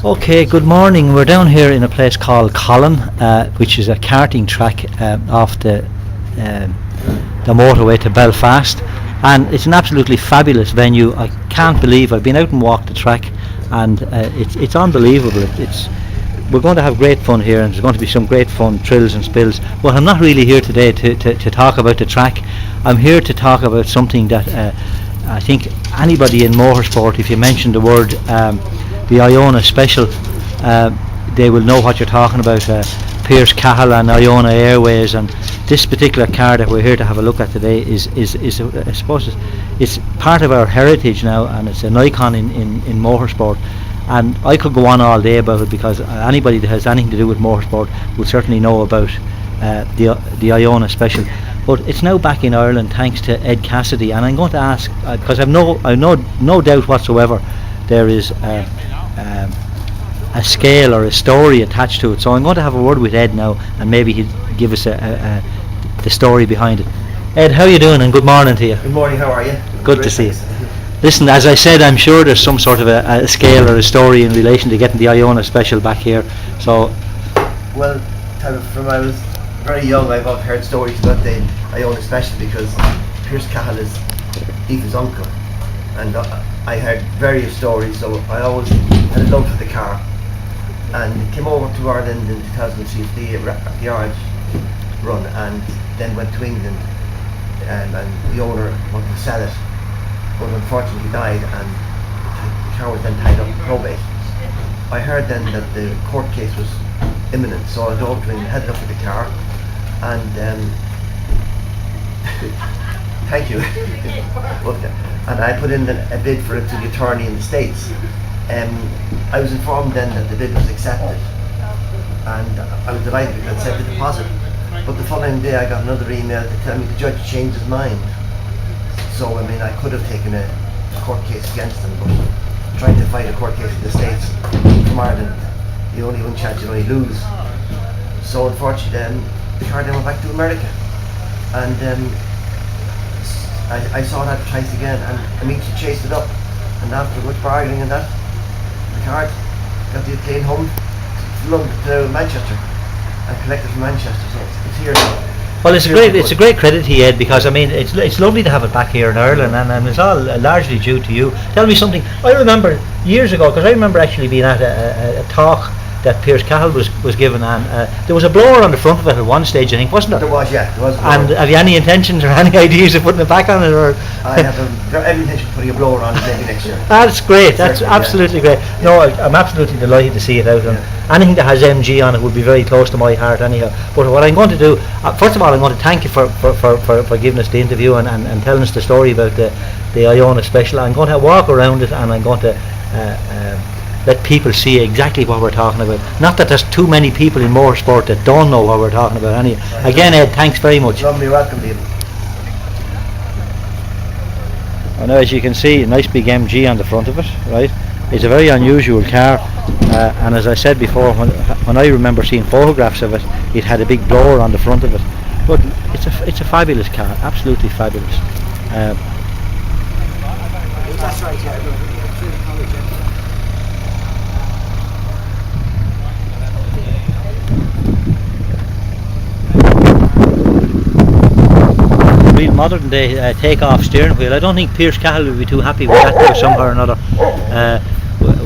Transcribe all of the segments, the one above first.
Okay, good morning. We're down here in a place called Colin, which is a karting track off the motorway to Belfast, and it's an absolutely fabulous venue. I can't believe I've been out and walked the track, and it's unbelievable. We're going to have great fun here, and there's going to be some great fun, thrills and spills. But I'm not really here today to talk about the track. I'm here to talk about something that I think anybody in motorsport, if you mention the word the Iona Special, they will know what you're talking about. Pierce Cahill and Iona Airways, and this particular car that we're here to have a look at today is I suppose it's part of our heritage now, and it's an icon in motorsport. And I could go on all day about it, because anybody that has anything to do with motorsport will certainly know about the Iona Special. But it's now back in Ireland thanks to Ed Cassidy, and I'm going to ask, because I've no doubt whatsoever there is a scale or a story attached to it. So I'm going to have a word with Ed now, and maybe he'll give us the story behind it. Ed, how are you doing, and good morning to you? Good morning, how are you? Good to see you. Listen, as I said, I'm sure there's some sort of a scale or a story in relation to getting the Iona Special back here. So, well, from when I was very young, I've heard stories about the Iona Special, because Pierce Cahill is Aoife's uncle, and I heard various stories, so I always had a love for the car, and came over to Ireland in 2003 for the yard run, and then went to England, and the owner wanted to sell it, but unfortunately he died, and the car was then tied up in probate. I heard then that the court case was imminent, so I drove to England, had a look at the car, and thank you. And I put in a bid for it to the attorney in the States. I was informed then that the bid was accepted, and I was delighted because it said the deposit. But the following day I got another email to tell me the judge changed his mind. So I mean, I could have taken a court case against him, but trying to fight a court case in the States from Ireland, you only one chance, you only lose. So unfortunately then, the car then went back to America, and I saw that twice again, and immediately chased it up, and after much bargaining and that, the car got the plane home to Manchester and collected from Manchester, so it's here now. well, it's a great credit to you, Ed, because I mean it's lovely to have it back here in Ireland, and it's all largely due to you. Tell me something. I remember years ago, because I remember actually being at a talk that Pierce Cahill was given, and there was a blower on the front of it at one stage, I think, wasn't there? There was, yeah, there was. And have you any intentions or any ideas of putting it back on it, or? I have every intention of putting a blower on it maybe next year. That's great. That's Certainly, absolutely great. No, I'm absolutely delighted to see it out, and anything that has MG on it would be very close to my heart anyhow. But what I'm going to do, first of all, I'm going to thank you for giving us the interview and telling us the story about the Iona Special. I'm going to walk around it, and I'm going to let people see exactly what we're talking about. Not that there's too many people in motorsport that don't know what we're talking about. Again, Ed, thanks very much. Lovely, welcome, David. I know, as you can see, a nice big MG on the front of it, right? It's a very unusual car, and as I said before, when I remember seeing photographs of it, it had a big blower on the front of it. But it's a fabulous car, absolutely fabulous. That's right, yeah. Real modern day take-off steering wheel. I don't think Pierce Cahill will be too happy with that now somehow or another.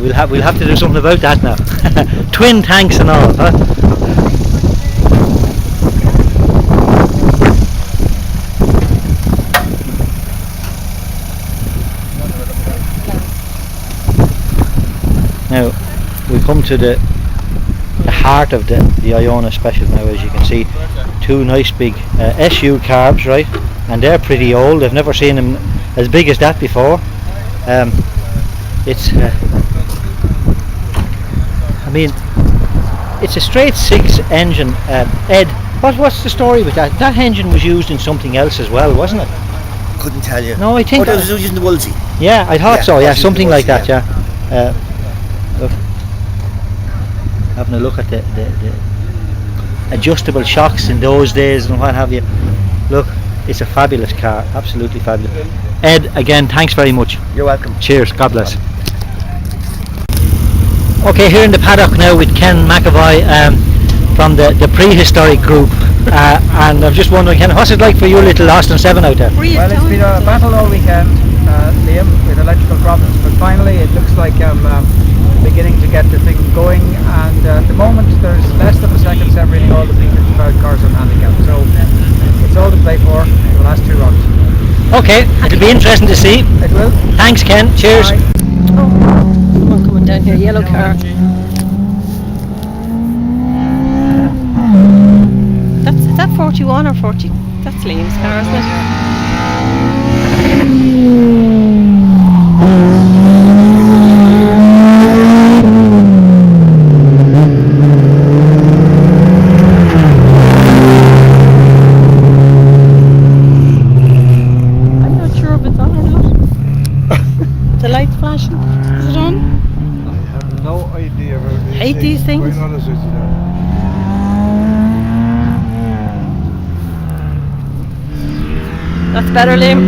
We'll have to do something about that now. Twin tanks and all, huh? Now we come to the heart of the Iona Special now. As you can see, two nice big SU carbs, right? And they're pretty old. I've never seen them as big as that before. I mean, it's a straight six engine. Ed, what's the story with that? That engine was used in something else as well, wasn't it? Couldn't tell you. No, I think that was using the Wolsey. Yeah, I thought so. Yeah, something like that. Yeah. Look, having a look at the adjustable shocks in those days and what have you. Look, it's a fabulous car, absolutely fabulous. Ed, again, thanks very much. You're welcome. Cheers, God bless. Okay, here in the paddock now with Ken McAvoy from the prehistoric group. And I'm just wondering, Ken, what's it like for you little Austin 7 out there? Well, it's been a battle all weekend, Liam, with electrical problems, but finally it looks like I'm beginning to get the thing going, and at the moment there's less than a second separating all the P55 cars on handicap, so it's all to play for the last 2 runs. Okay, it'll be interesting to see. It will. Thanks, Ken. Cheers. Bye. Oh, someone coming down here, yellow car. Is that 41 or 40? That's Liam's car, isn't it? I'm not sure if it's on or not. The light's flashing. Is it on? I have no idea about these Hate these things. Quite honest with you now. That's better, Liam.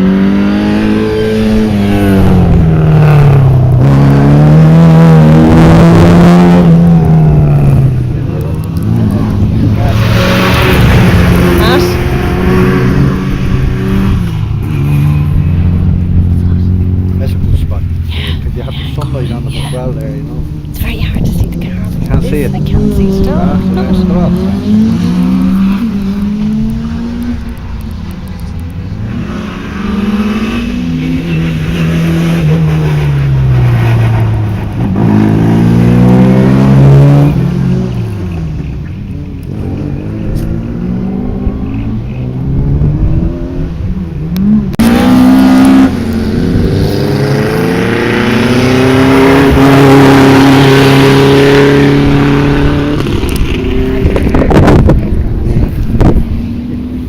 That's a good spot. Because you have the sunlight on them as well there, you know. It's very hard to see the car. Can't see it. I can't see it.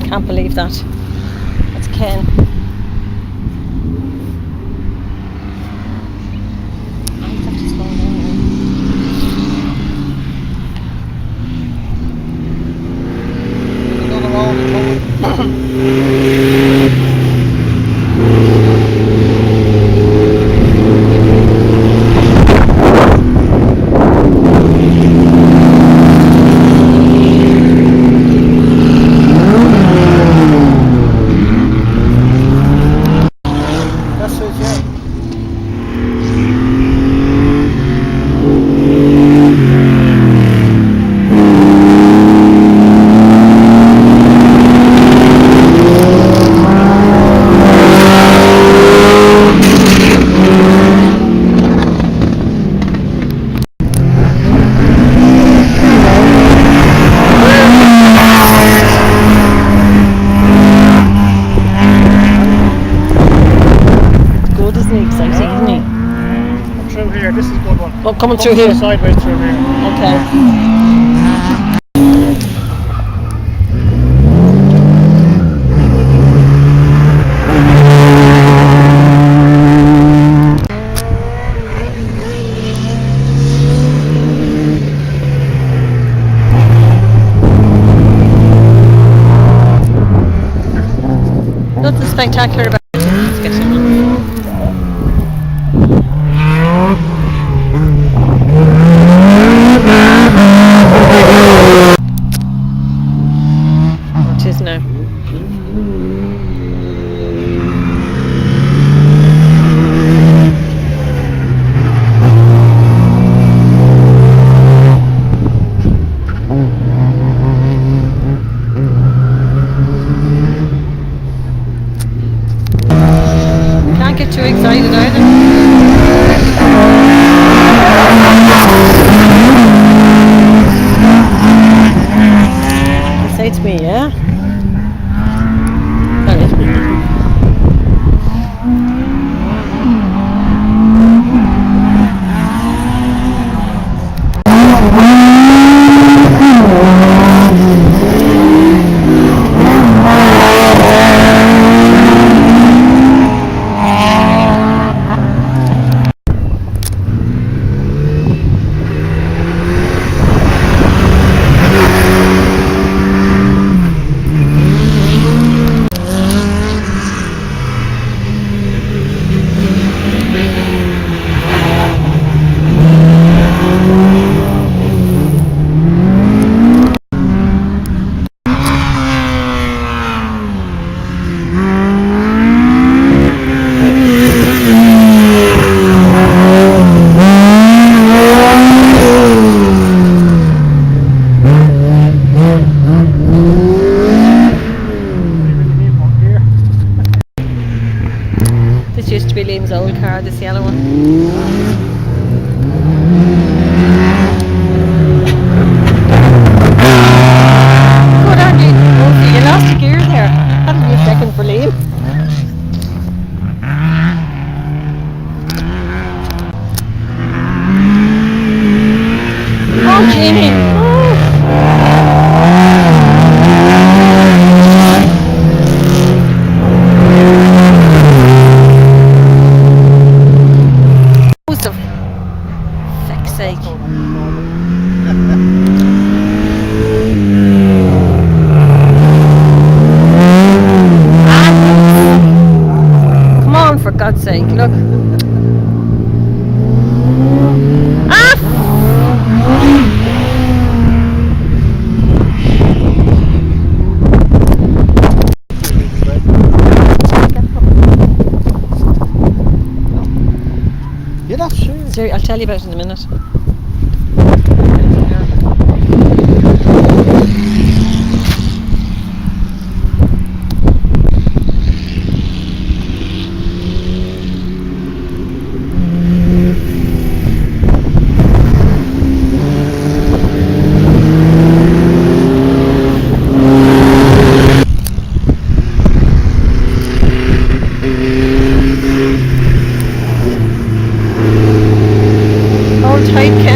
Can't believe that. That's Ken. I thought he's going That's it, yeah. good, isn't he? Exciting, isn't he? Come through here, this is a good one. Oh, coming through here. Sideways through here. Okay. Nothing spectacular about it. Let's get him on. It is now. Look. You're not sure. Sorry, I'll tell you about it in a minute. Hold tight, Ken.